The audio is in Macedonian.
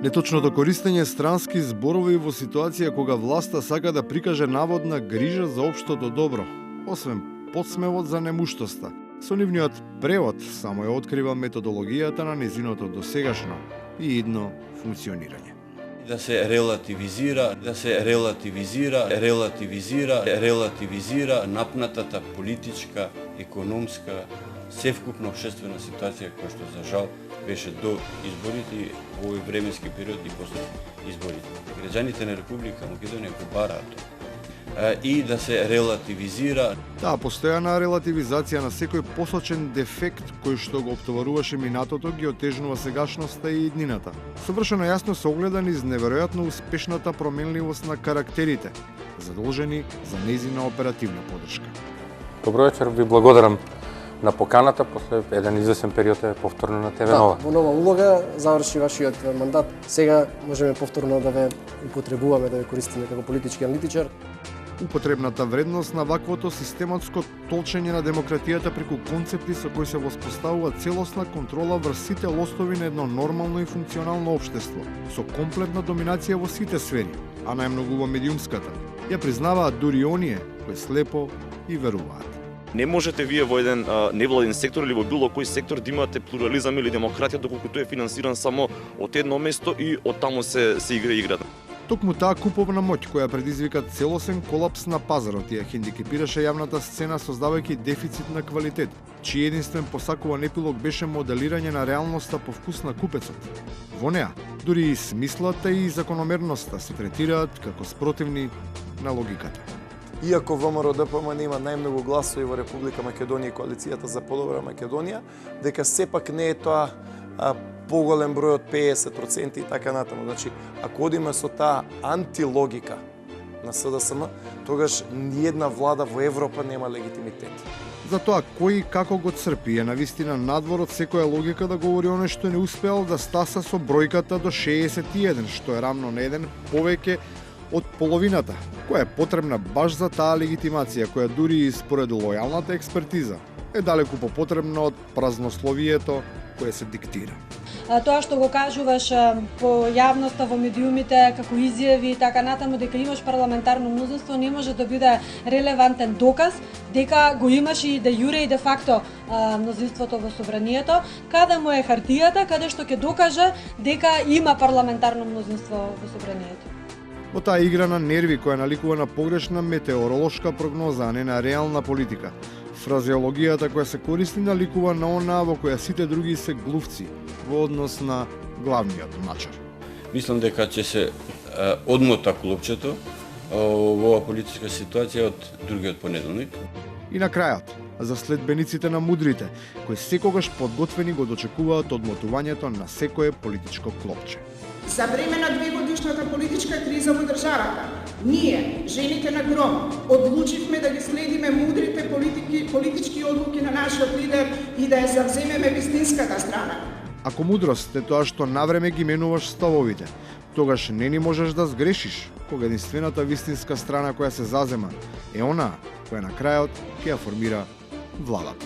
Неточното користење странски зборови во ситуација кога власта сака да прикаже наводна грижа за општото добро, освен подсмевот за немуштоста. Со нивниот превод само ја открива методологијата на незиното досегашно и идно функционирање. Да се релативизира напнатата политичка, економска, севкупна обштествена ситуација која што за жал беше до изборите и во овој временски период и после изборите. Граѓаните на Република Македонија го бараат тоа. И да се релативизира. Таа постојана релативизација на секој посочен дефект кој што го оптоваруваше минатото ги отежнува сегашноста и иднината. Совршено јасно се огледа низ неверојатно успешната променливост на карактерите, задолжени за нејзина оперативна поддршка. Добро вечер, ви благодарам на поканата, после еден извесен период е повторно на ТВ Нова. Во нова улога заврши вашиот мандат. Сега можеме повторно да ве употребуваме, да ве користиме како политички аналитичар. Употребната вредност на ваквото систематско толчење на демократијата преку концепти со кои се воспоставува целосна контрола врз сите лостови на едно нормално и функционално општество, со комплетна доминација во сите сфери, а најмногу во медиумската. Ја признаваат дури оние кои слепо и веруваат. Не можете вие во еден невладин сектор или во било кој сектор да имате плурализам или демократија доколку тој е финансиран само од едно место и од таму се игра играта. Токму таа куповна моќ која предизвика целосен колапс на пазарот ја хендикепираше јавната сцена создавајќи дефицит на квалитет, чиј единствен посакуван епилог беше моделирање на реалноста по вкус на купецот. Во неа, дури и смислата и закономерноста се третираат како спротивни на логиката. Иако ВМРО-ДПМН има најмногу гласови во Република Македонија и Коалицијата за подобра Македонија, дека сепак не е тоа поголем број од 50% и така натаму. Значи, ако одиме со таа антилогика на СДСМ, тогаш ниедна влада во Европа нема легитимитет. За тоа кој и како го црпи е навистина надвор од секоја логика да говори оној што не успеал да стаса со бројката до 61, што е рамно на еден повеќе од половината, која е потребна баш за таа легитимација, која дури и според лојалната експертиза е далеку попотребна од празнословието кое се диктира. Тоа што го кажуваш по јавноста во медиумите како изјави и така натаму дека имаш парламентарно мнозинство не може да биде релевантен доказ дека го имаш и де јуре и де факто мнозинството во собранието, каде му е хартијата каде што ќе докаже дека има парламентарно мнозинство во собранието. Во таа игра на нерви која наликува на погрешна метеоролошка прогноза, а не на реална политика, фразеологијата која се користи наликува на онаа во која сите други се глувци во однос на главниот начар. Мислам дека ќе се одмота клопчето во оваа политичка ситуација од другиот понеделник. И на крајот, за следбениците на мудрите, кои секогаш подготвени го дочекуваат одмотувањето на секое политичко клопче. За време на двегодишната политичка криза во државата, ние, жените на Гром, одлучивме да ги следиме мудрите политички одлуки на нашиот лидер и да ја завземеме вистинската страна. Ако мудрост е тоа што навреме ги менуваш ставовите, тогаш не ни можеш да сгрешиш, кога единствената вистинска страна која се зазема е она која на крајот ќе ја формира владата.